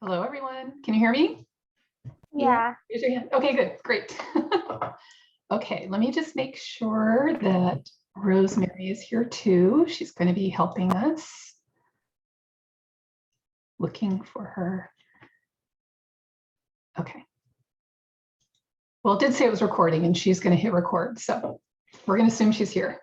Hello, everyone. Can you hear me? Yeah. Raise your hand. Okay, good. Great. Okay, let me just make sure that Rosemary is here too. She's going to be helping us. Looking for her. Okay. Well, it did say it was recording and she's going to hit record. So we're going to assume she's here.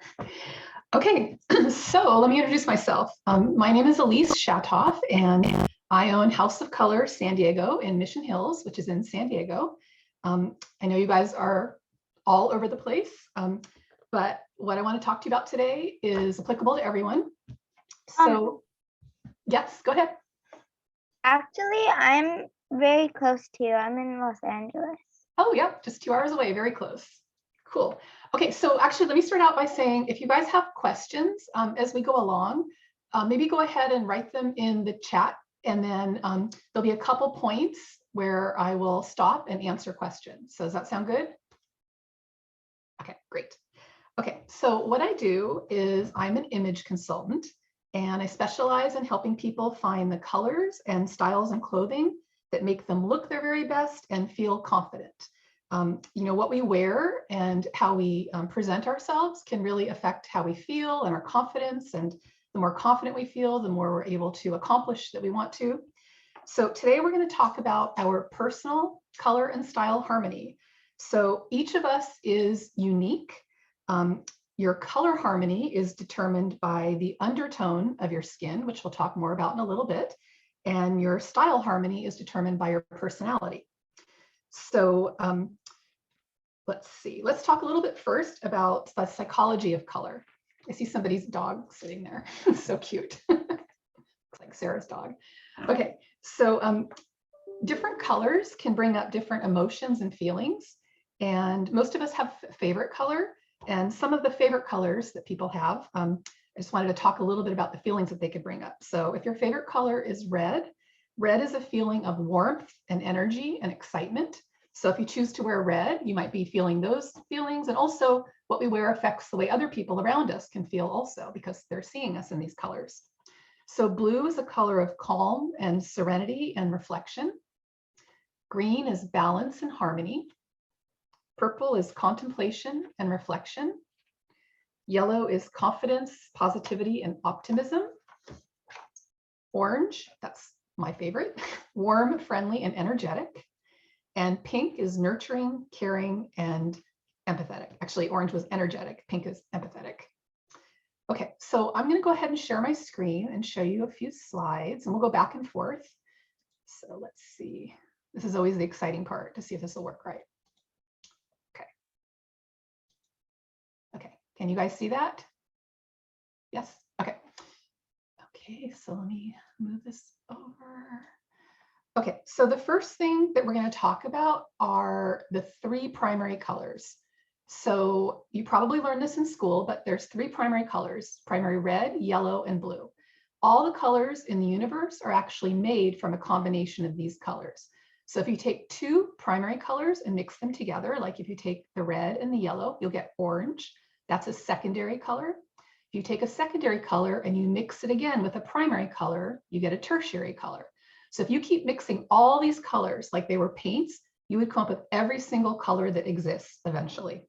Okay, so let me introduce myself. My name is Elise Shatoff and I own House of Color San Diego in Mission Hills, which is in San Diego. I know you guys are all over the place, but what I want to talk to you about today is applicable to everyone. So yes, go ahead. Actually, I'm very close to you. I'm in Los Angeles. Oh yeah, just 2 hours away, very close. Cool. Okay, so actually let me start out by saying if you guys have questions as we go along, maybe go ahead and write them in the chat, and then there'll be a couple points where I will stop and answer questions. So does that sound good? Okay, great. Okay, so what I do is I'm an image consultant and I specialize in helping people find the colors and styles in clothing that make them look their very best and feel confident. You know, what we wear and how we present ourselves can really affect how we feel and our confidence. And the more confident we feel, the more we're able to accomplish that we want to. So today we're going to talk about our personal color and style harmony. So each of us is unique. Your color harmony is determined by the undertone of your skin, which we'll talk more about in a little bit. And your style harmony is determined by your personality. So let's see, let's talk a little bit first about the psychology of color. I see somebody's dog sitting there. So cute. Looks like Sarah's dog. Okay, so different colors can bring up different emotions and feelings. And most of us have a favorite color. And some of the favorite colors that people have, I just wanted to talk a little bit about the feelings that they could bring up. So if your favorite color is red, red is a feeling of warmth and energy and excitement. So if you choose to wear red, you might be feeling those feelings. And also what we wear affects the way other people around us can feel also, because they're seeing us in these colors. So blue is a color of calm and serenity and reflection. Green is balance and harmony. Purple is contemplation and reflection. Yellow is confidence, positivity, and optimism. Orange, that's my favorite, warm, friendly, and energetic. And pink is nurturing, caring, and empathetic. Actually, orange was energetic, pink is empathetic. Okay, so I'm going to go ahead and share my screen and show you a few slides, and we'll go back and forth. So let's see. This is always the exciting part, to see if this will work right. Okay, can you guys see that? Yes, okay. Okay, so let me move this over. Okay, so the first thing that we're going to talk about are the 3 primary colors. So you probably learned this in school, but there's 3 primary colors: primary red, yellow, and blue. All the colors in the universe are actually made from a combination of these colors. So if you take 2 primary colors and mix them together, like if you take the red and the yellow, you'll get orange. That's a secondary color. If you take a secondary color and you mix it again with a primary color, you get a tertiary color. So if you keep mixing all these colors like they were paints, you would come up with every single color that exists eventually.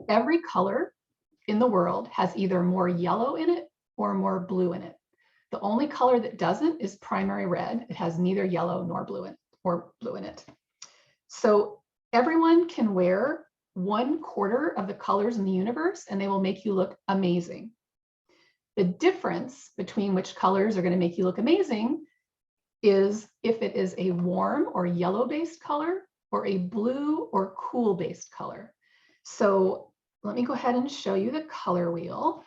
Every color in the world has either more yellow in it or more blue in it. The only color that doesn't is primary red. It has neither yellow nor blue in it. So everyone can wear 1/4 of the colors in the universe and they will make you look amazing. The difference between which colors are going to make you look amazing is if it is a warm or yellow-based color or a blue or cool-based color. So let me go ahead and show you the color wheel.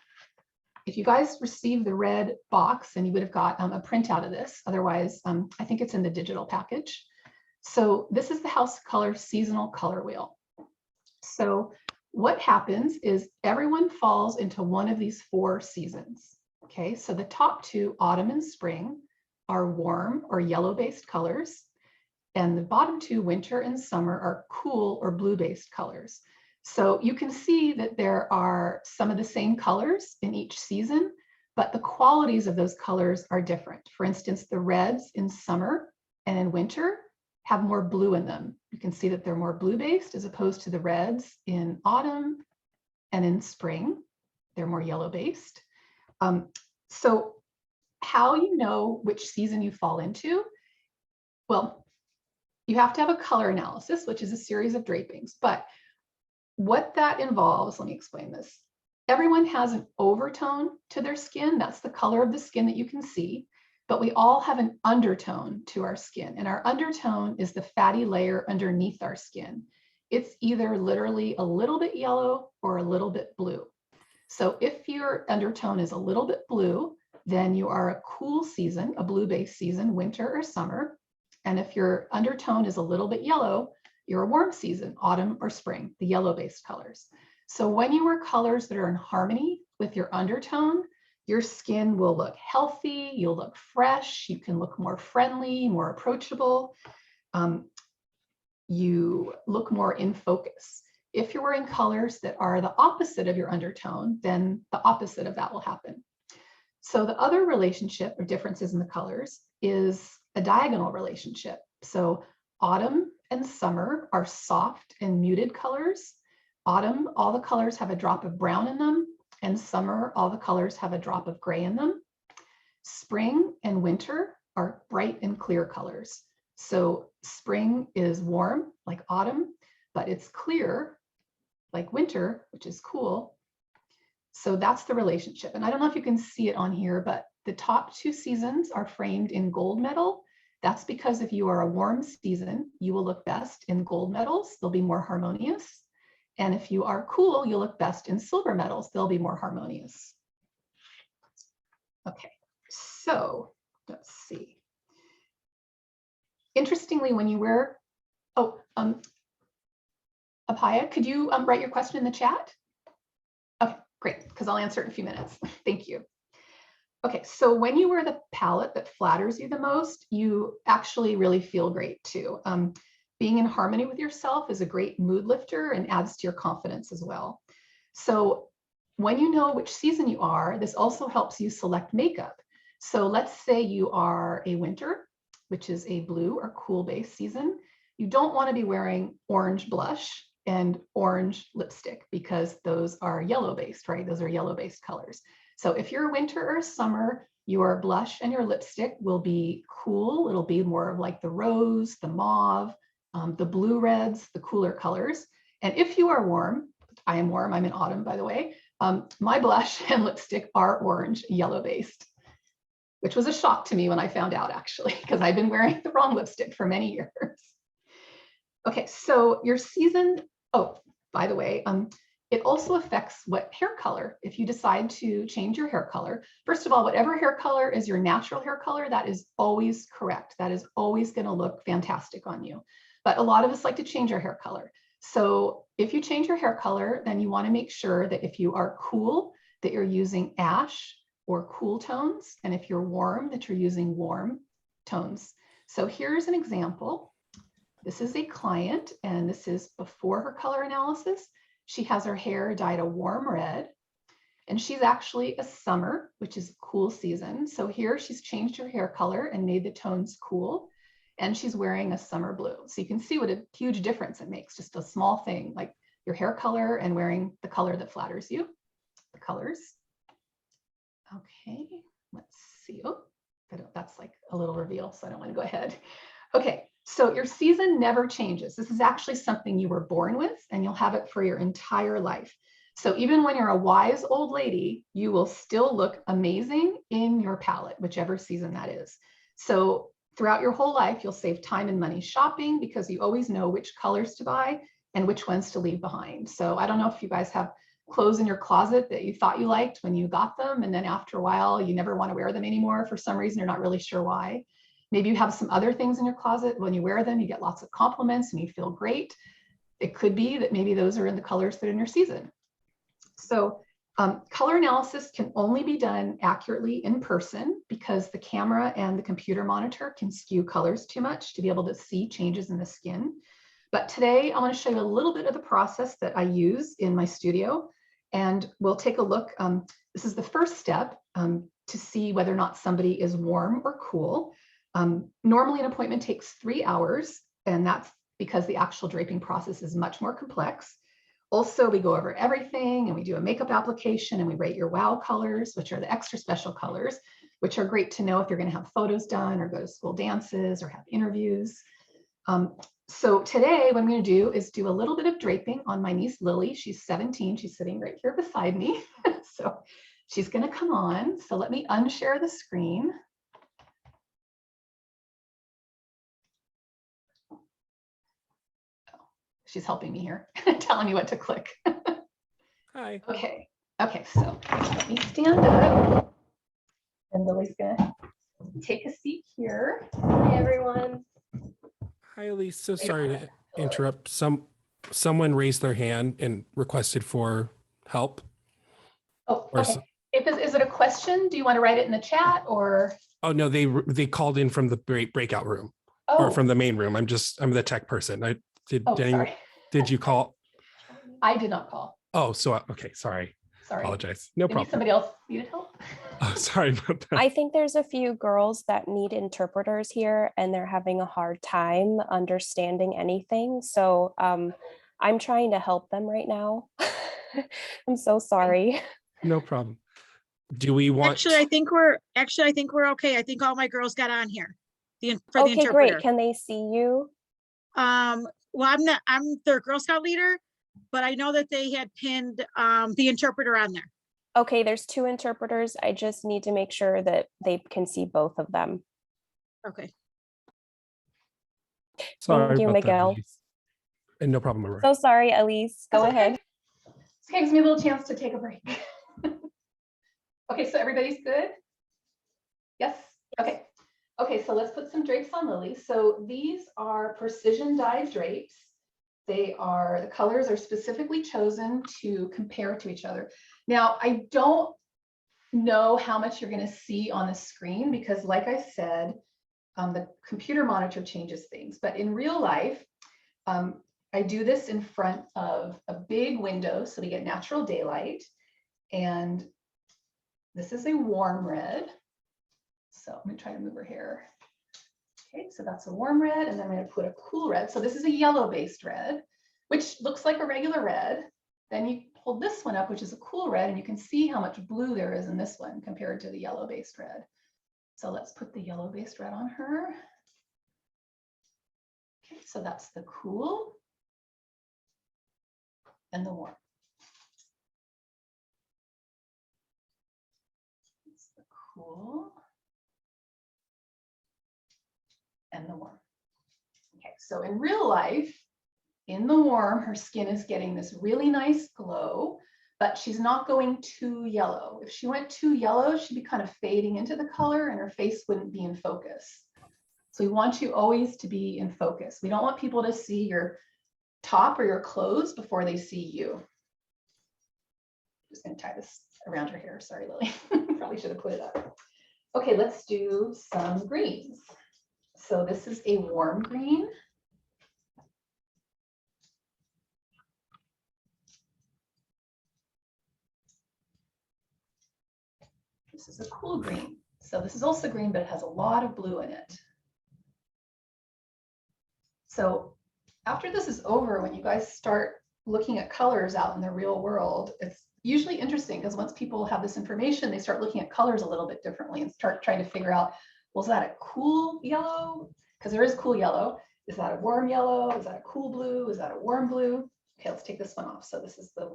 If you guys received the red box, then you would have got a printout of this. Otherwise, I think it's in the digital package. So this is the House of Color seasonal color wheel. So what happens is everyone falls into one of these 4 seasons. Okay, so the top 2, autumn and spring, are warm or yellow-based colors. And the bottom 2, winter and summer, are cool or blue-based colors. So you can see that there are some of the same colors in each season, but the qualities of those colors are different. For instance, the reds in summer and in winter have more blue in them. You can see that they're more blue-based as opposed to the reds in autumn and in spring. They're more yellow-based. So how you know which season you fall into? Well, you have to have a color analysis, which is a series of drapings. But what that involves, let me explain this. Everyone has an overtone to their skin. That's the color of the skin that you can see. But we all have an undertone to our skin. And our undertone is the fatty layer underneath our skin. It's either literally a little bit yellow or a little bit blue. So if your undertone is a little bit blue, then you are a cool season, a blue-based season, winter or summer. And if your undertone is a little bit yellow, you're a warm season, autumn or spring, the yellow-based colors. So when you wear colors that are in harmony with your undertone, your skin will look healthy, you'll look fresh, you can look more friendly, more approachable. You look more in focus. If you're wearing colors that are the opposite of your undertone, then the opposite of that will happen. So the other relationship or differences in the colors is a diagonal relationship. So autumn and summer are soft and muted colors. Autumn, all the colors have a drop of brown in them, and summer, all the colors have a drop of gray in them. Spring and winter are bright and clear colors. So spring is warm, like autumn, but it's clear, like winter, which is cool. So that's the relationship. And I don't know if you can see it on here, but the top two seasons are framed in gold medal. That's because if you are a warm season, you will look best in gold medals. They'll be more harmonious. And if you are cool, you'll look best in silver medals. They'll be more harmonious. Okay, so let's see. Interestingly, when you wear, Apaya, could you write your question in the chat? Okay, great, because I'll answer it in a few minutes. Thank you. Okay, so when you wear the palette that flatters you the most, you actually really feel great too. Being in harmony with yourself is a great mood lifter and adds to your confidence as well. So when you know which season you are, this also helps you select makeup. So let's say you are a winter, which is a blue or cool base season. You don't want to be wearing orange blush and orange lipstick because those are yellow based, right? Those are yellow based colors. So if you're a winter or summer, your blush and your lipstick will be cool. It'll be more of like the rose, the mauve, the blue reds, the cooler colors. And if you are warm, I am warm, I'm in autumn, by the way, my blush and lipstick are orange, yellow based, which was a shock to me when I found out actually, because I've been wearing the wrong lipstick for many years. Okay, so your season, oh, by the way, it also affects what hair color. If you decide to change your hair color, first of all, whatever hair color is your natural hair color, that is always correct. That is always going to look fantastic on you. But a lot of us like to change our hair color. So if you change your hair color, then you want to make sure that if you are cool, that you're using ash or cool tones. And if you're warm, that you're using warm tones. So here's an example. This is a client, and this is before her color analysis. She has her hair dyed a warm red, and she's actually a summer, which is a cool season. So here she's changed her hair color and made the tones cool, and she's wearing a summer blue. So you can see what a huge difference it makes, just a small thing like your hair color and wearing the color that flatters you, the colors. Okay, let's see. Oh, that's like a little reveal, so I don't want to go ahead. Okay. So your season never changes. This is actually something you were born with, and you'll have it for your entire life. So even when you're a wise old lady, you will still look amazing in your palette, whichever season that is. So throughout your whole life, you'll save time and money shopping because you always know which colors to buy and which ones to leave behind. So I don't know if you guys have clothes in your closet that you thought you liked when you got them, and then after a while, you never want to wear them anymore for some reason, you're not really sure why. Maybe you have some other things in your closet. When you wear them, you get lots of compliments and you feel great. It could be that maybe those are in the colors that are in your season. So color analysis can only be done accurately in person because the camera and the computer monitor can skew colors too much to be able to see changes in the skin. But today I want to show you a little bit of the process that I use in my studio. And we'll take a look. This is the first step to see whether or not somebody is warm or cool. Normally an appointment takes 3 hours, and that's because the actual draping process is much more complex. Also, we go over everything and we do a makeup application and we rate your wow colors, which are the extra special colors, which are great to know if you're going to have photos done or go to school dances or have interviews. So today what I'm going to do is do a little bit of draping on my niece Lily. She's 17. She's sitting right here beside me. So she's going to come on. So let me unshare the screen. She's helping me here, telling me what to click. Hi. Okay. Okay, so let me stand up. And Lily's gonna take a seat here. Hi, everyone. Hi, Elise. So sorry to interrupt. Someone raised their hand and requested for help. Oh, Or okay. Is it a question? Do you want to write it in the chat or? Oh no, they called in from the breakout room Oh, or from the main room. I'm the tech person. sorry. Did you call? I did not call. Oh, so okay, sorry. Sorry. Apologize. No Maybe problem. somebody else needed help. Oh, sorry about that. I think there's a few girls that need interpreters here and they're having a hard time understanding anything. So I'm trying to help them right now. I'm so sorry. No problem. Do we want? Actually, I think we're okay. I think all my girls got on here. For the Okay, interpreter. great. Can they see you? Well, I'm their Girl Scout leader, but I know that they had pinned the interpreter on there. Okay, there's 2 interpreters. I just need to make sure that they can see both of them. Okay. Sorry Thank you, about that, Miguel. Elise. And no problem, Aurora. So sorry, Elise. Go That's okay. ahead. This gives me a little chance to take a break. Okay, so everybody's good? Yes? Okay. Okay, so let's put some drapes on Lily. So these are precision dyed drapes. The colors are specifically chosen to compare to each other. Now, I don't know how much you're going to see on the screen because like I said, the computer monitor changes things, but in real life, I do this in front of a big window so we get natural daylight. And this is a warm red. So I'm going to try to move her hair. Okay, so that's a warm red, and then I'm going to put a cool red. So this is a yellow-based red, which looks like a regular red. Then you hold this one up, which is a cool red, and you can see how much blue there is in this one compared to the yellow-based red. So let's put the yellow-based red on her. Okay, so that's the cool and the warm. It's the cool and the warm. Okay, so in real life, in the warm, her skin is getting this really nice glow, but she's not going too yellow. If she went too yellow, she'd be kind of fading into the color and her face wouldn't be in focus. So we want you always to be in focus. We don't want people to see your top or your clothes before they see you. Just gonna tie this around her hair. Sorry, Lily. Probably should have put it up. Okay, let's do some greens. So this is a warm green. This is a cool green. So this is also green, but it has a lot of blue in it. So after this is over, when you guys start looking at colors out in the real world, it's usually interesting because once people have this information, they start looking at colors a little bit differently and start trying to figure out, well, is that a cool yellow? Because there is cool yellow. Is that a warm yellow? Is that a cool blue? Is that a warm blue? Okay, let's take this one off. So this is the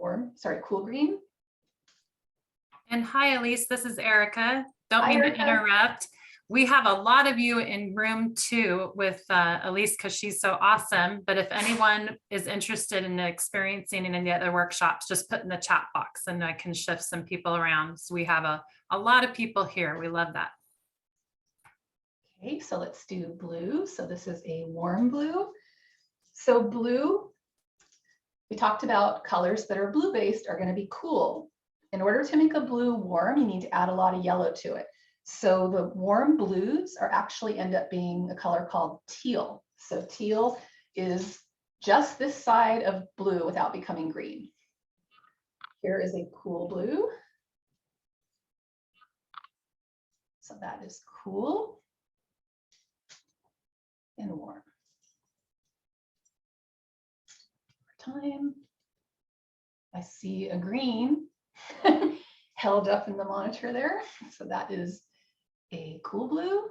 cool green. And hi, Elise, this is Erica. Don't Hi, mean Erica. to interrupt. We have a lot of you in room 2 with Elise because she's so awesome. But if anyone is interested in experiencing any of the other workshops, just put in the chat box and I can shift some people around. So we have a lot of people here. We love that. Okay, so let's do blue. So this is a warm blue. So blue, we talked about colors that are blue-based are going to be cool. In order to make a blue warm, you need to add a lot of yellow to it. So the warm blues are actually end up being a color called teal. So teal is just this side of blue without becoming green. Here is a cool blue. So that is cool. and warm. Time. I see a green held up in the monitor there. So that is a cool blue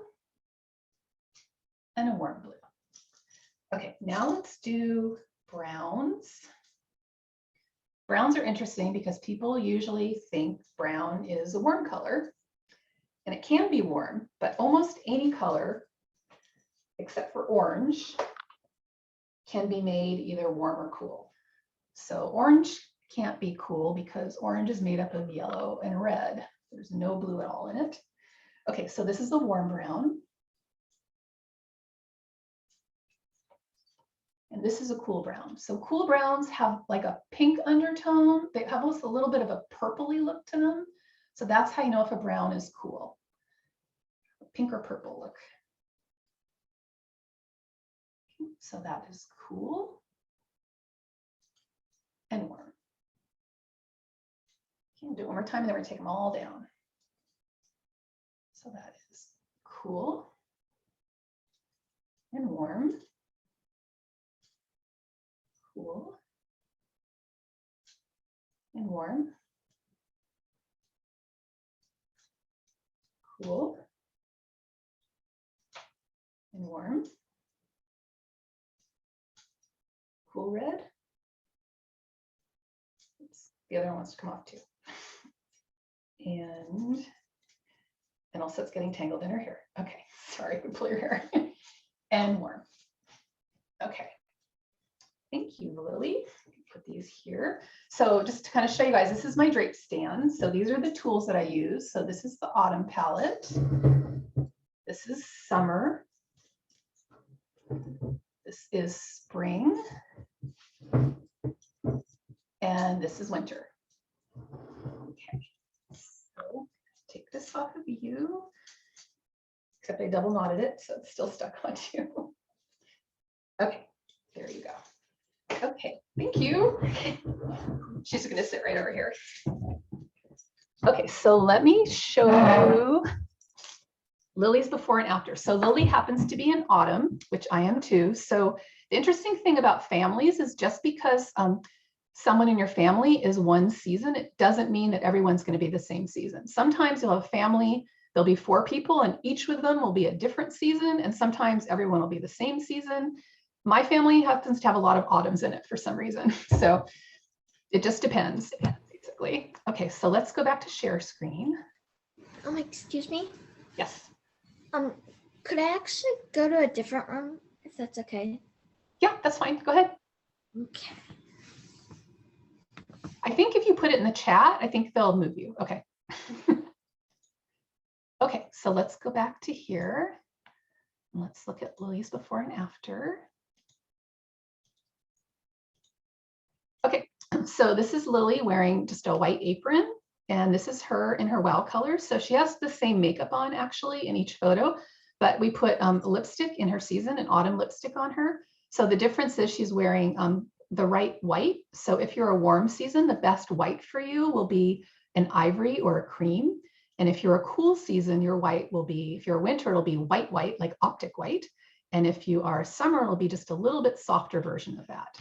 and a warm blue. Okay, now let's do browns. Browns are interesting because people usually think brown is a warm color, and it can be warm, but almost any color except for orange can be made either warm or cool. So orange can't be cool because orange is made up of yellow and red. There's no blue at all in it. Okay, so this is a warm brown. And this is a cool brown. So cool browns have like a pink undertone. They have also a little bit of a purpley look to them. So that's how you know if a brown is cool. Pink or purple look. So that is cool and warm. Okay, do it one more time and then we're gonna take them all down. So that is cool and warm. Cool and warm. Cool and warm. Cool red. Oops, the other one wants to come off too. And also it's getting tangled in her hair. Okay, sorry, pull your hair. And warm. Okay. Thank you, Lily. Put these here. So just to kind of show you guys, this is my drape stand. So these are the tools that I use. So this is the autumn palette. This is summer. This is spring. And this is winter. Okay, so take this off of you, except I double knotted it, so it's still stuck on you. Okay, there you go. Okay, thank you. She's gonna sit right over here. Okay, so let me show you Lily's before and after. So Lily happens to be in autumn, which I am too. So the interesting thing about families is just because someone in your family is one season, it doesn't mean that everyone's going to be the same season. Sometimes you'll have a family, there'll be 4 people and each of them will be a different season. And sometimes everyone will be the same season. My family happens to have a lot of autumns in it for some reason. So it just depends, basically. Okay, so let's go back to share screen. Excuse me. Yes. Could I actually go to a different room if that's okay? Yeah, that's fine. Go ahead. Okay. I think if you put it in the chat, I think they'll move you. Okay. Okay, so let's go back to here. Let's look at Lily's before and after. Okay, so this is Lily wearing just a white apron, and this is her in her wow colors. So she has the same makeup on actually in each photo, but we put lipstick in her season, an autumn lipstick on her. So the difference is she's wearing the right white. So if you're a warm season, the best white for you will be an ivory or a cream. And if you're a cool season, your white will be, if you're a winter, it'll be white, like optic white. And if you are summer, it'll be just a little bit softer version of that.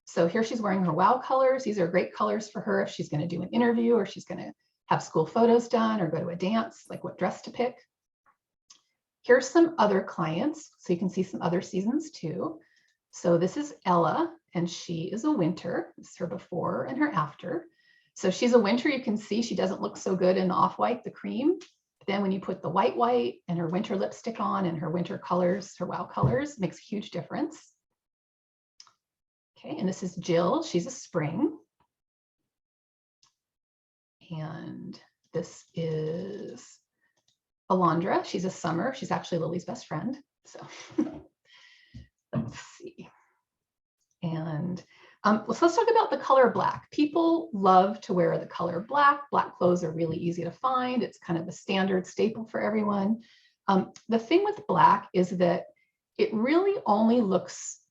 So here she's wearing her wow colors. These are great colors for her if she's going to do an interview or she's going to have school photos done or go to a dance, like what dress to pick. Here's some other clients. So you can see some other seasons too. So this is Ella, and she is a winter. This is her before and her after. So she's a winter. You can see she doesn't look so good in the off-white, the cream. But then when you put the white and her winter lipstick on and her winter colors, her wow colors, it makes a huge difference. Okay, and this is Jill. She's a spring. And this is Alondra. She's a summer. She's actually Lily's best friend. So let's see. And so let's talk about the color black. People love to wear the color black. Black clothes are really easy to find. It's kind of the standard staple for everyone. The thing with black is that it really only looks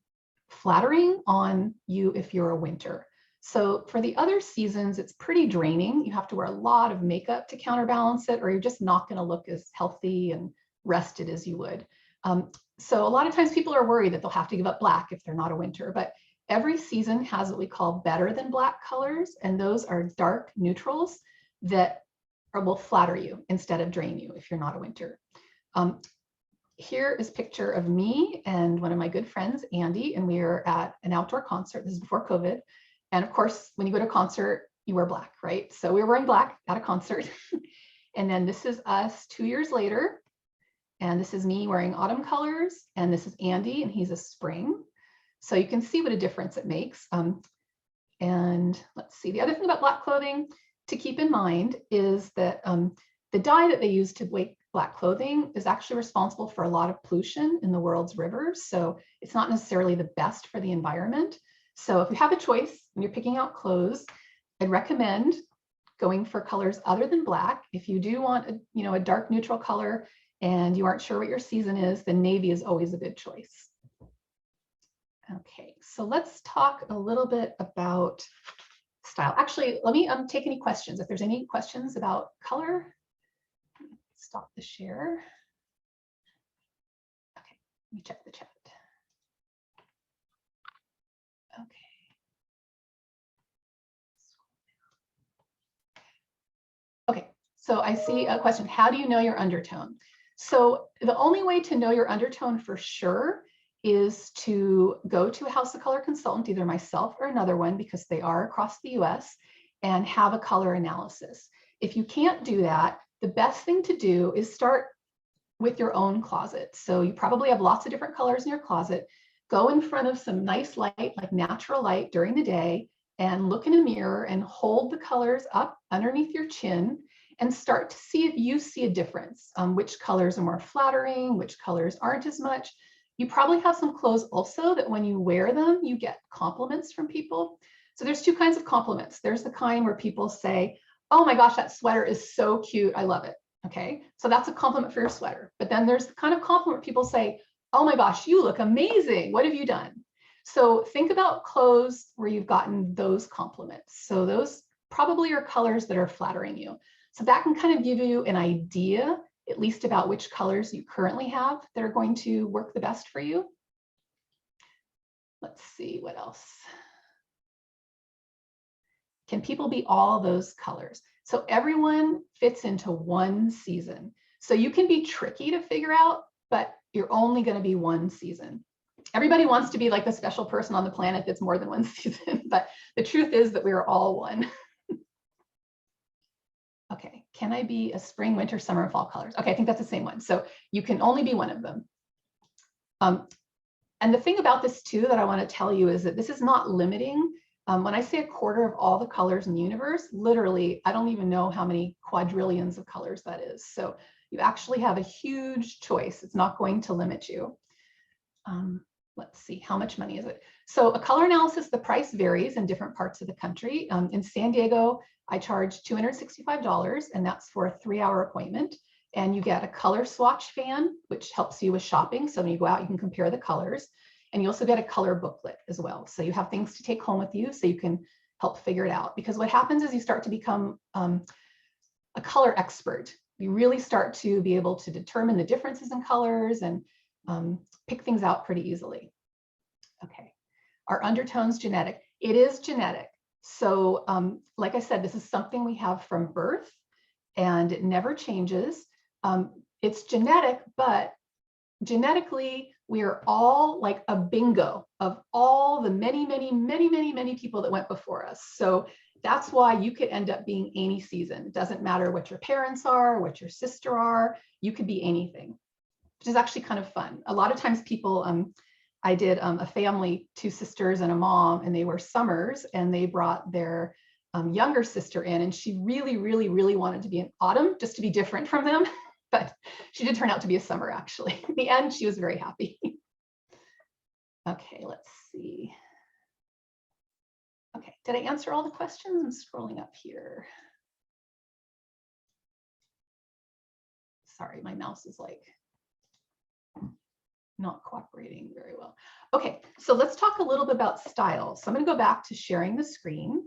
flattering on you if you're a winter. So for the other seasons, it's pretty draining. You have to wear a lot of makeup to counterbalance it, or you're just not going to look as healthy and rested as you would. So a lot of times people are worried that they'll have to give up black if they're not a winter, but every season has what we call better than black colors, and those are dark neutrals that will flatter you instead of drain you if you're not a winter. Here is a picture of me and one of my good friends, Andy, and we are at an outdoor concert. This is before COVID. And of course, when you go to a concert, you wear black, right? So we were wearing black at a concert. And then this is us 2 years later. And this is me wearing autumn colors. And this is Andy, and he's a spring. So you can see what a difference it makes. And let's see, the other thing about black clothing to keep in mind is that the dye that they use to make black clothing is actually responsible for a lot of pollution in the world's rivers. So it's not necessarily the best for the environment. So if you have a choice when you're picking out clothes, I'd recommend going for colors other than black. If you do want a dark neutral color and you aren't sure what your season is, then navy is always a good choice. Okay, so let's talk a little bit about style. Actually, let me take any questions. If there's any questions about color, stop the share. Okay, let me check the chat. Okay. Okay, so I see a question. How do you know your undertone? So the only way to know your undertone for sure is to go to a House of Color consultant, either myself or another one, because they are across the US, and have a color analysis. If you can't do that, the best thing to do is start with your own closet. So you probably have lots of different colors in your closet. Go in front of some nice light, like natural light during the day, and look in a mirror and hold the colors up underneath your chin and start to see if you see a difference. Which colors are more flattering, which colors aren't as much. You probably have some clothes also that when you wear them, you get compliments from people. So there's two kinds of compliments. There's the kind where people say, oh my gosh, that sweater is so cute, I love it. Okay, so that's a compliment for your sweater. But then there's the kind of compliment where people say, oh my gosh, you look amazing, what have you done? So think about clothes where you've gotten those compliments. So those probably are colors that are flattering you. So that can kind of give you an idea, at least about which colors you currently have that are going to work the best for you. Let's see what else. Can people be all those colors? So everyone fits into one season. So you can be tricky to figure out, but you're only going to be one season. Everybody wants to be like the special person on the planet that's more than one season, but the truth is that we are all one. Okay, can I be a spring, winter, summer, and fall colors? Okay, I think that's the same one. So you can only be one of them. And the thing about this too that I want to tell you is that this is not limiting. When I say a quarter of all the colors in the universe, literally, I don't even know how many quadrillions of colors that is. So you actually have a huge choice. It's not going to limit you. Let's see, how much money is it? So a color analysis, the price varies in different parts of the country. In San Diego, I charge $265, and that's for a 3-hour appointment. And you get a color swatch fan, which helps you with shopping. So when you go out, you can compare the colors. And you also get a color booklet as well. So you have things to take home with you so you can help figure it out. Because what happens is you start to become a color expert. You really start to be able to determine the differences in colors and pick things out pretty easily. Okay, are undertones genetic? It is genetic. So like I said, this is something we have from birth and it never changes. It's genetic, but genetically, we are all like a bingo of all the many people that went before us. So that's why you could end up being any season. It doesn't matter what your parents are, what your sister are, you could be anything, which is actually kind of fun. A lot of times people, I did a family, 2 sisters and a mom, and they were summers, and they brought their younger sister in, and she really wanted to be an autumn just to be different from them. But she did turn out to be a summer, actually. In the end, she was very happy. Okay, let's see. Okay, did I answer all the questions? I'm scrolling up here. Sorry, my mouse is like not cooperating very well. Okay, so let's talk a little bit about style. So I'm going to go back to sharing the screen.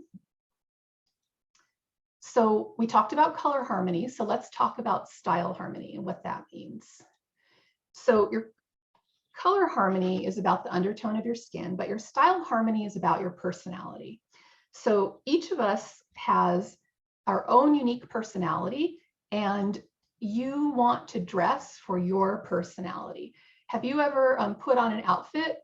So we talked about color harmony. So let's talk about style harmony and what that means. So color harmony is about the undertone of your skin, but your style harmony is about your personality. So each of us has our own unique personality, and you want to dress for your personality. Have you ever put on an outfit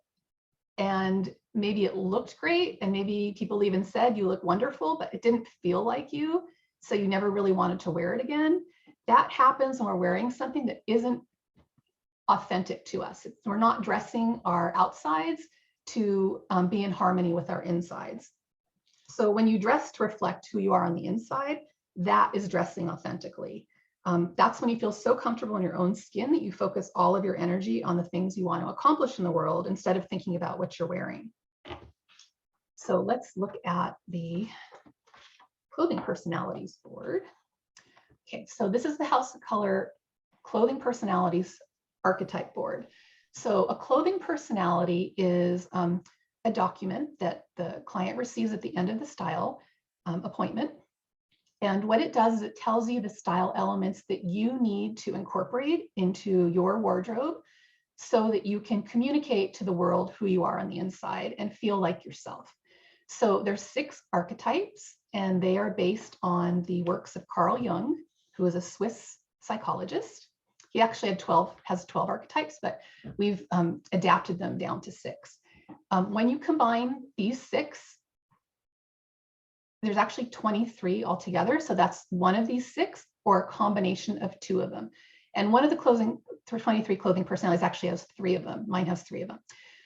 and maybe it looked great, and maybe people even said you look wonderful, but it didn't feel like you, so you never really wanted to wear it again? That happens when we're wearing something that isn't authentic to us. We're not dressing our outsides to be in harmony with our insides. So when you dress to reflect who you are on the inside, that is dressing authentically. That's when you feel so comfortable in your own skin that you focus all of your energy on the things you want to accomplish in the world instead of thinking about what you're wearing. So let's look at the clothing personalities board. Okay, so this is the House of Color clothing personalities archetype board. So a clothing personality is a document that the client receives at the end of the style appointment. And what it does is it tells you the style elements that you need to incorporate into your wardrobe so that you can communicate to the world who you are on the inside and feel like yourself. So there's 6 archetypes, and they are based on the works of Carl Jung, who is a Swiss psychologist. He actually has 12 archetypes, but we've adapted them down to 6. When you combine these 6, there's actually 23 altogether. So that's one of these 6 or a combination of 2 of them. And one of the 23 clothing personalities actually has 3 of them. Mine has 3 of them.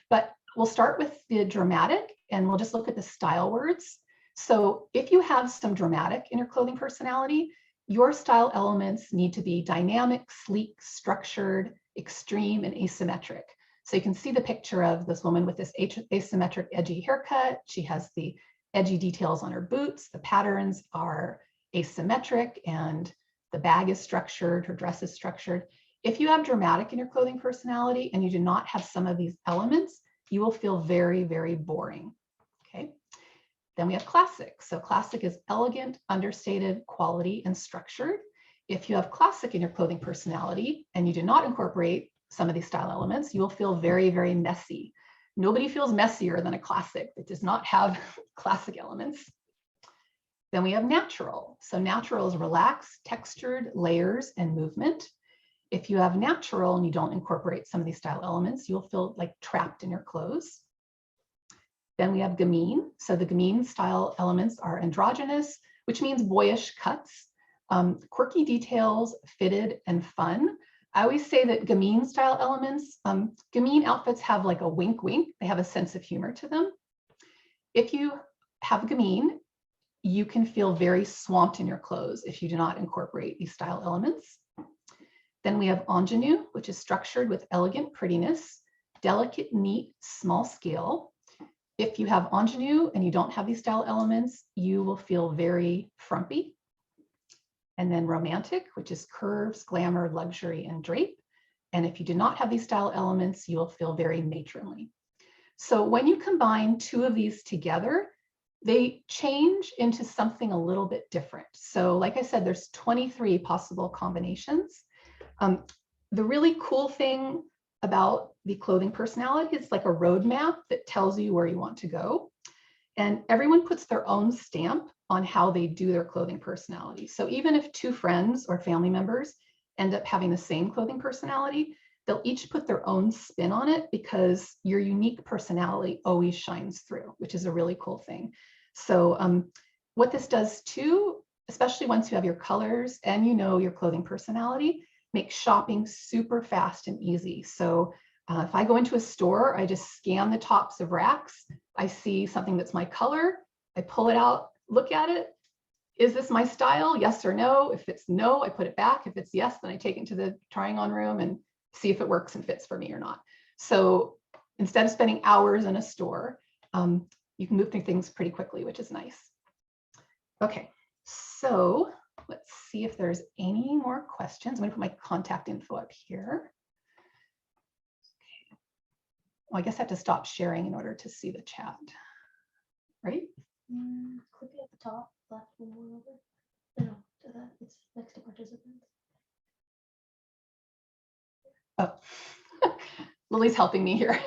But we'll start with the dramatic, and we'll just look at the style words. So if you have some dramatic in your clothing personality, your style elements need to be dynamic, sleek, structured, extreme, and asymmetric. So you can see the picture of this woman with this asymmetric, edgy haircut. She has the edgy details on her boots. The patterns are asymmetric, and the bag is structured, her dress is structured. If you have dramatic in your clothing personality and you do not have some of these elements, you will feel very, very boring. Okay. Then we have classic. So classic is elegant, understated, quality, and structured. If you have classic in your clothing personality and you do not incorporate some of these style elements, you will feel very, very messy. Nobody feels messier than a classic that does not have classic elements. Then we have natural. So natural is relaxed, textured, layers, and movement. If you have natural and you don't incorporate some of these style elements, you'll feel like trapped in your clothes. Then we have gamine. So the gamine style elements are androgynous, which means boyish cuts, quirky details, fitted, and fun. I always say that gamine style elements, gamine outfits have like a wink wink. They have a sense of humor to them. If you have gamine, you can feel very swamped in your clothes if you do not incorporate these style elements. Then we have ingenue, which is structured with elegant prettiness, delicate, neat, small scale. If you have ingenue and you don't have these style elements, you will feel very frumpy. And then romantic, which is curves, glamour, luxury, and drape. And if you do not have these style elements, you will feel very matronly. So when you combine 2 of these together, they change into something a little bit different. So like I said, there's 23 possible combinations. The really cool thing about the clothing personality is like a roadmap that tells you where you want to go. And everyone puts their own stamp on how they do their clothing personality. So even if 2 friends or family members end up having the same clothing personality, they'll each put their own spin on it because your unique personality always shines through, which is a really cool thing. So what this does too, especially once you have your colors and you know your clothing personality, makes shopping super fast and easy. So if I go into a store, I just scan the tops of racks. I see something that's my color. I pull it out, look at it. Is this my style? Yes or no? If it's no, I put it back. If it's yes, then I take it to the trying on room and see if it works and fits for me or not. So instead of spending hours in a store, you can move through things pretty quickly, which is nice. Okay, so let's see if there's any more questions. I'm gonna put my contact info up here. Okay. Well, I guess I have to stop sharing in order to see the chat, right? Click it at the top, left one more over. No, to that. It's next to participants. Oh, Lily's helping me here.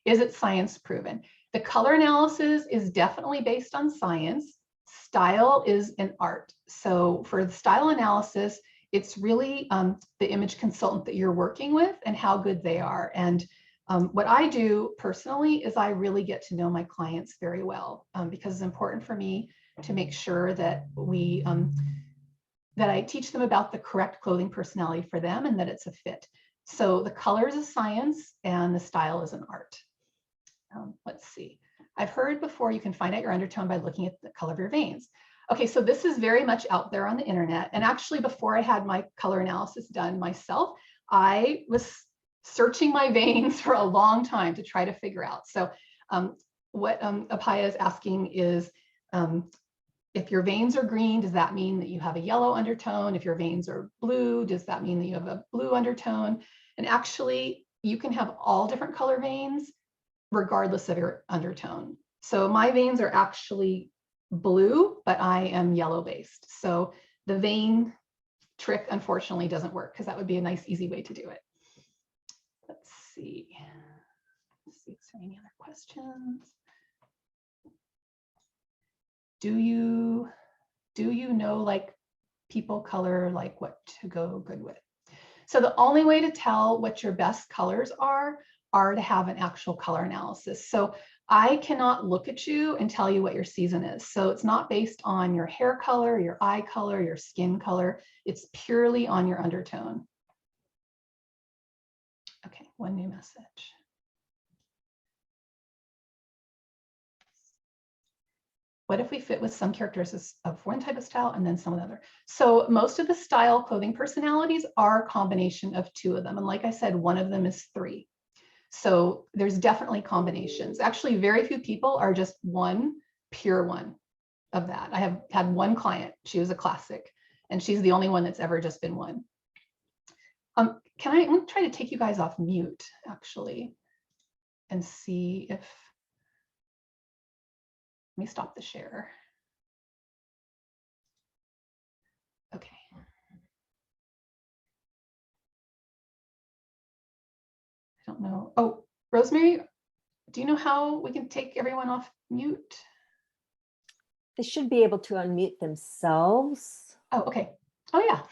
Is it science proven? The color analysis is definitely based on science. Style is an art. So for the style analysis, it's really the image consultant that you're working with and how good they are. And what I do personally is I really get to know my clients very well because it's important for me to make sure that that I teach them about the correct clothing personality for them and that it's a fit. So the color is a science and the style is an art. Let's see. I've heard before you can find out your undertone by looking at the color of your veins. Okay, so this is very much out there on the internet. And actually, before I had my color analysis done myself, I was searching my veins for a long time to try to figure out. So what Apaya is asking is, if your veins are green, does that mean that you have a yellow undertone? If your veins are blue, does that mean that you have a blue undertone? And actually, you can have all different color veins regardless of your undertone. So my veins are actually blue, but I am yellow based. So the vein trick, unfortunately, doesn't work because that would be a nice, easy way to do it. Let's see. Let's see, is there any other questions? Do you know like people color, like what to go good with? So the only way to tell what your best colors are to have an actual color analysis. So I cannot look at you and tell you what your season is. So it's not based on your hair color, your eye color, your skin color. It's purely on your undertone. Okay, one new message. What if we fit with some characteristics of one type of style and then some of the other? So most of the style clothing personalities are a combination of two of them. And like I said, one of them is three. So there's definitely combinations. Actually, very few people are just one, pure one of that. I have had one client, she was a classic, and she's the only one that's ever just been one. I'm gonna try to take you guys off mute, actually, and see if, let me stop the share. Okay. I don't know. Oh, Rosemary, do you know how we can take everyone off mute? They should be able to unmute themselves. Oh, okay. Oh, yeah.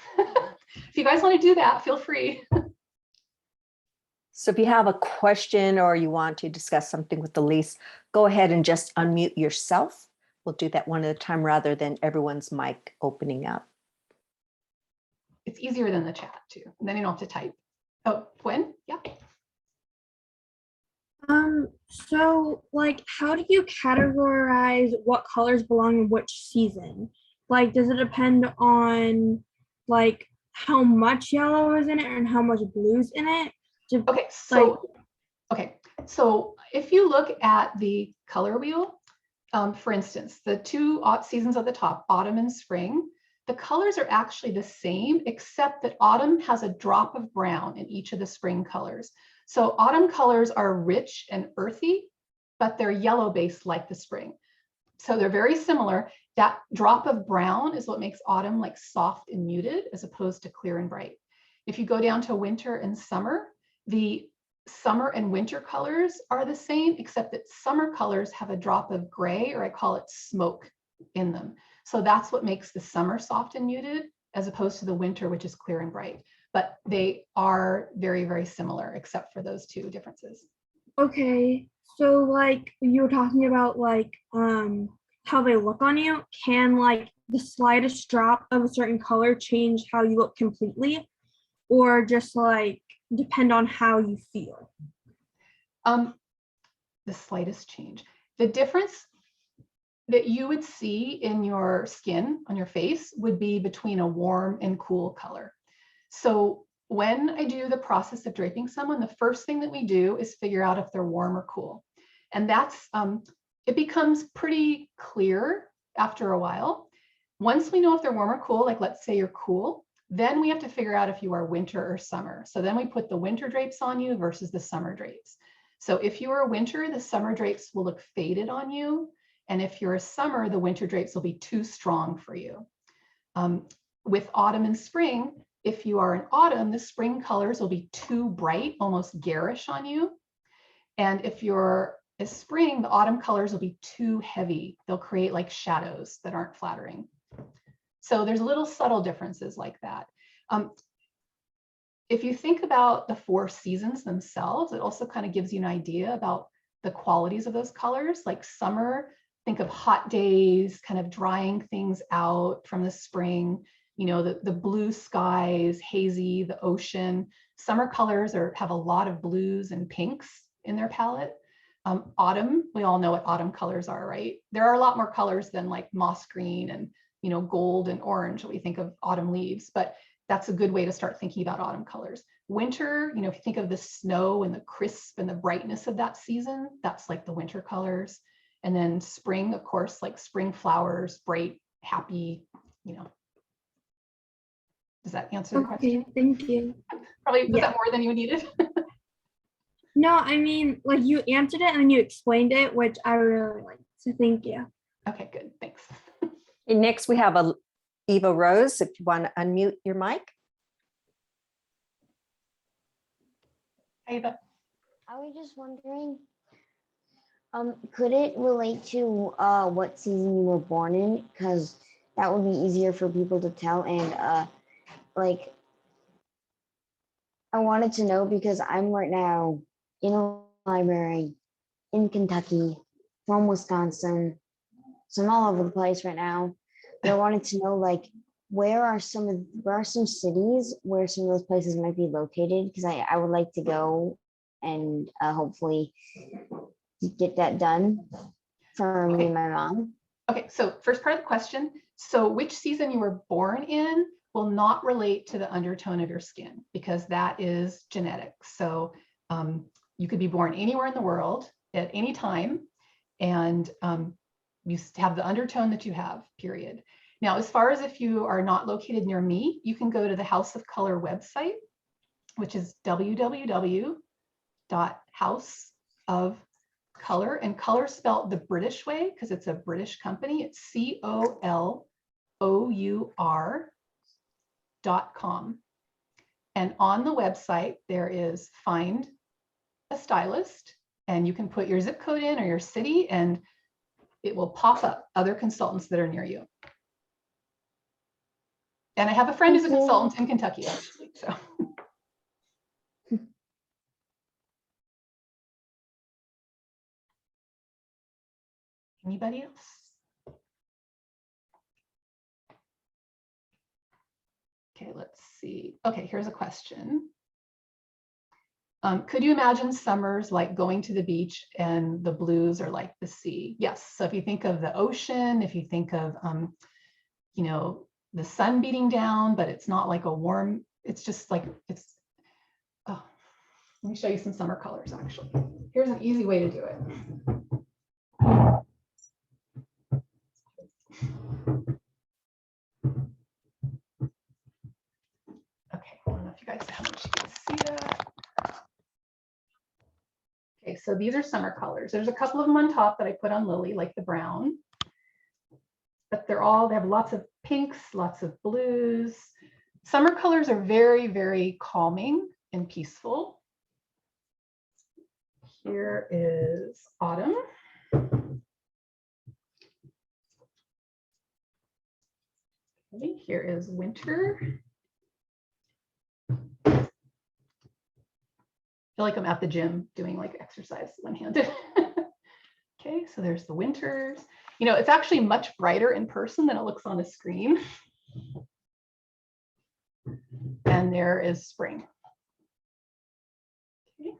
If you guys want to do that, feel free. So if you have a question or you want to discuss something with Elise, go ahead and just unmute yourself. We'll do that one at a time rather than everyone's mic opening up. It's easier than the chat too. And then you don't have to type. Oh, Gwen? Yeah. So like, how do you categorize what colors belong in which season? Like, does it depend on like how much yellow is in it and how much blue's in it? Okay, so if you look at the color wheel, for instance, the two seasons at the top, autumn and spring, the colors are actually the same, except that autumn has a drop of brown in each of the spring colors. So autumn colors are rich and earthy, but they're yellow based like the spring. So they're very similar. That drop of brown is what makes autumn like soft and muted as opposed to clear and bright. If you go down to winter and summer, the summer and winter colors are the same, except that summer colors have a drop of gray, or I call it smoke, in them. So that's what makes the summer soft and muted as opposed to the winter, which is clear and bright. But they are very, very similar, except for those two differences. Okay, so like you were talking about like how they look on you. Can like the slightest drop of a certain color change how you look completely, or just like depend on how you feel? The slightest change. The difference that you would see in your skin on your face would be between a warm and cool color. So when I do the process of draping someone, the first thing that we do is figure out if they're warm or cool. And that's, it becomes pretty clear after a while. Once we know if they're warm or cool, like let's say you're cool, then we have to figure out if you are winter or summer. So then we put the winter drapes on you versus the summer drapes. So if you are a winter, the summer drapes will look faded on you. And if you're a summer, the winter drapes will be too strong for you. With autumn and spring, If you are in autumn, the spring colors will be too bright, almost garish on you. And if you're a spring, the autumn colors will be too heavy. They'll create like shadows that aren't flattering. So there's little subtle differences like that. If you think about the 4 seasons themselves, it also kind of gives you an idea about the qualities of those colors. Like summer, think of hot days, kind of drying things out from the spring, you know, the blue skies, hazy, the ocean. Summer colors have a lot of blues and pinks in their palette. Autumn, we all know what autumn colors are, right? There are a lot more colors than like moss green and, you know, gold and orange when we think of autumn leaves, but that's a good way to start thinking about autumn colors. Winter, you know, if you think of the snow and the crisp and the brightness of that season, that's like the winter colors. And then spring, of course, like spring flowers, bright, happy, you know. Does that answer the question? Okay, thank you. Probably, was that more than you needed? No, I mean, like you answered it and then you explained it, which I really liked. So thank you. Okay, good, thanks. And next we have Eva Rose, if you want to unmute your mic. Hi, Eva. I was just wondering, could it relate to what season you were born in? Because that would be easier for people to tell. And like, I wanted to know because I'm right now in a library in Kentucky from Wisconsin. So I'm all over the place right now. But I wanted to know, like, where are some cities where some of those places might be located? Because I would like to go and hopefully get that done for me and my mom. Okay, so first part of the question. So which season you were born in will not relate to the undertone of your skin because that is genetic. So you could be born anywhere in the world at any time and you have the undertone that you have, period. Now, as far as if you are not located near me, you can go to the House of Color website, which is www.houseofcolor, and color spelled the British way because it's a British company. It's COLOUR.com. And on the website, there is find a stylist, and you can put your zip code in or your city, and it will pop up other consultants that are near you. And I have a friend who's a consultant in Kentucky, actually, so. Anybody else? Okay, let's see. Okay, here's a question. Could you imagine summers like going to the beach and the blues are like the sea? Yes. So if you think of the ocean, if you think of, you know, the sun beating down, but it's not like a warm, it's just like, it's, oh, let me show you some summer colors actually. Here's an easy way to do it. Okay, I don't know if you guys how much you can see that. Okay, so these are summer colors. There's a couple of them on top that I put on Lily, like the brown. But they have lots of pinks, lots of blues. Summer colors are very, very calming and peaceful. Here is autumn. Okay, here is winter. I feel like I'm at the gym doing like exercise one-handed. Okay, so there's the winters. You know, it's actually much brighter in person than it looks on a screen. And there is spring. Okay.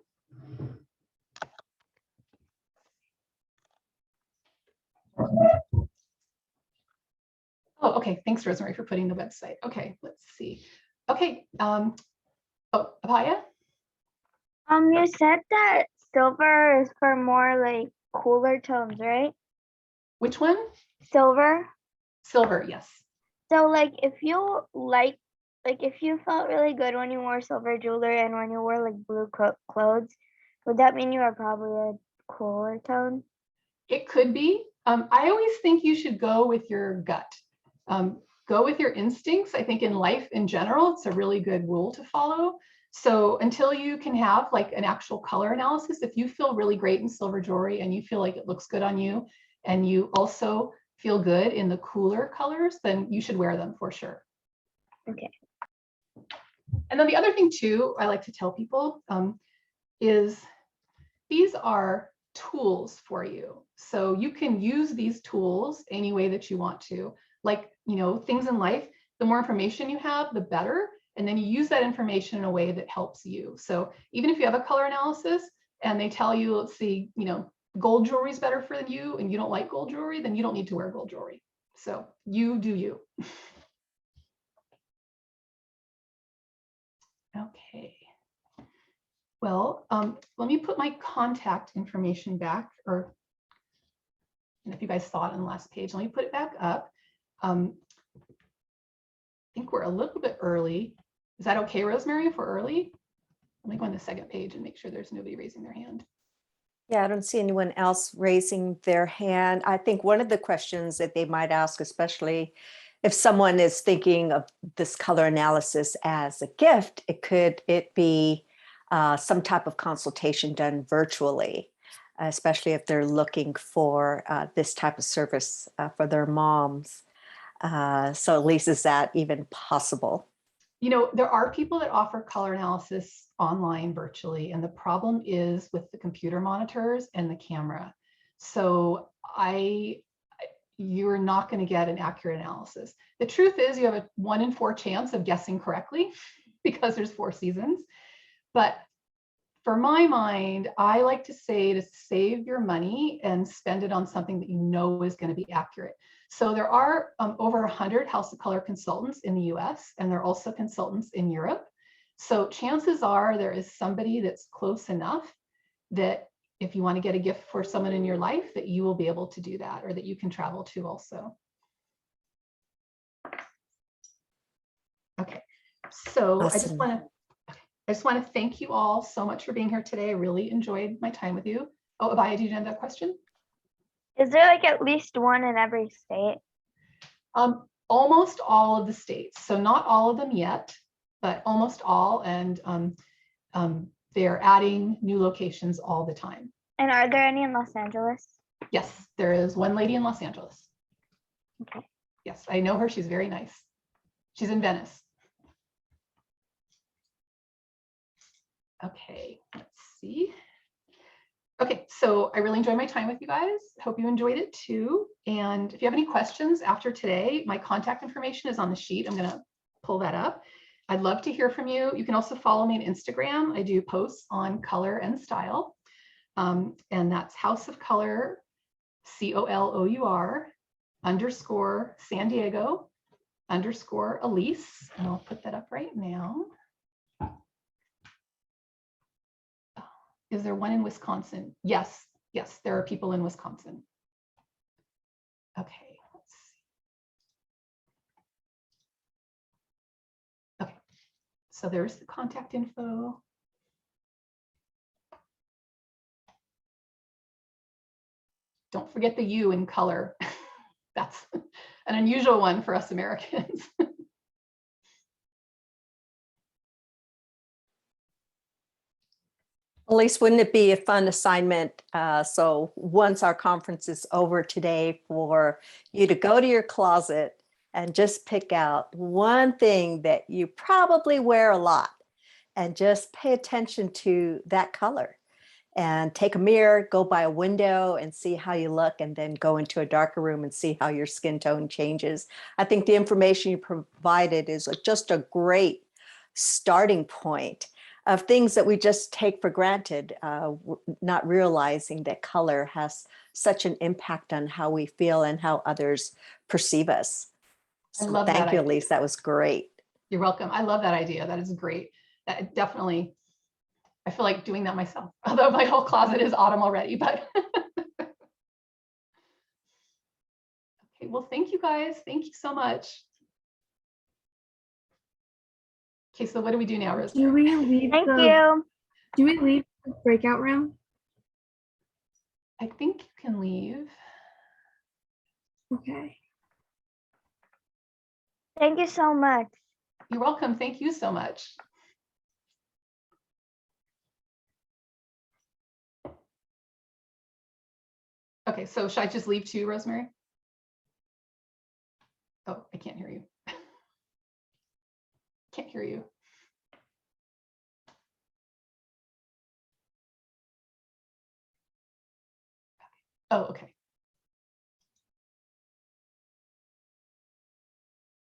Oh, okay. Thanks, Rosemary, for putting the website. Okay, let's see. Okay. Oh, Apaya? You said that silver is for more like cooler tones, right? Which one? Silver. Silver, yes. So like if you if you felt really good when you wore silver jewelry and when you wore like blue clothes, would that mean you are probably a cooler tone? It could be. I always think you should go with your gut. go with your instincts. I think in life in general, it's a really good rule to follow. So until you can have like an actual color analysis, if you feel really great in silver jewelry and you feel like it looks good on you, and you also feel good in the cooler colors, then you should wear them for sure. Okay. And then the other thing too, I like to tell people is these are tools for you. So you can use these tools any way that you want to. Like, you know, things in life, the more information you have, the better. And then you use that information in a way that helps you. So even if you have a color analysis and they tell you, let's see, you know, gold jewelry is better for you and you don't like gold jewelry, then you don't need to wear gold jewelry. So you do you. Okay. Well, let me put my contact information back, or and if you guys saw it on the last page, let me put it back up. I think we're a little bit early. Is that okay, Rosemary, if we're early? Let me go on the second page and make sure there's nobody raising their hand. Yeah, I don't see anyone else raising their hand. I think one of the questions that they might ask, especially if someone is thinking of this color analysis as a gift, could it be some type of consultation done virtually, especially if they're looking for this type of service for their moms. So at least is that even possible? You know, there are people that offer color analysis online virtually, and the problem is with the computer monitors and the camera. So you're not going to get an accurate analysis. The truth is you have a 1 in 4 chance of guessing correctly because there's 4 seasons. But for my mind, I like to say to save your money and spend it on something that you know is going to be accurate. So there are over 100 House of Color consultants in the US, and there are also consultants in Europe. So chances are there is somebody that's close enough that if you want to get a gift for someone in your life, that you will be able to do that, or that you can travel to also. Okay, so Awesome. I just want to thank you all so much for being here today. I really enjoyed my time with you. Oh, Abaya, do you have that question? Is there like at least one in every state? Almost all of the states. So not all of them yet, but almost all. And they're adding new locations all the time. And are there any in Los Angeles? Yes, there is one lady in Los Angeles. Okay. Yes, I know her. She's very nice. She's in Venice. Okay, let's see. Okay, so I really enjoyed my time with you guys. Hope you enjoyed it too. And if you have any questions after today, my contact information is on the sheet. I'm going to pull that up. I'd love to hear from you. You can also follow me on Instagram. I do posts on color and style. And that's House of Color, COLOUR _ San Diego _ Elise. And I'll put that up right now. Is there one in Wisconsin? Yes, yes, there are people in Wisconsin. Okay, let's see. Okay, so there's the contact info. Don't forget the U in color. That's an unusual one for us Americans. At least wouldn't it be a fun assignment? So once our conference is over today, for you to go to your closet and just pick out one thing that you probably wear a lot and just pay attention to that color, and take a mirror, go by a window and see how you look, and then go into a darker room and see how your skin tone changes. I think the information you provided is just a great starting point of things that we just take for granted, not realizing that color has such an impact on how we feel and how others perceive us. I So love thank that you, idea. Elise. That was great. You're welcome. I love that idea. That is great. That definitely, I feel like doing that myself, although my whole closet is autumn already, but. Okay, well, thank you guys. Thank you so much. Okay, so what do we do now, Rosemary? Do we leave Thank the you. do we leave the breakout room? I think you can leave. Okay. Thank you so much. You're welcome. Thank you so much. Okay, so should I just leave too, Rosemary? Oh, I can't hear you. Can't hear you. Oh, okay.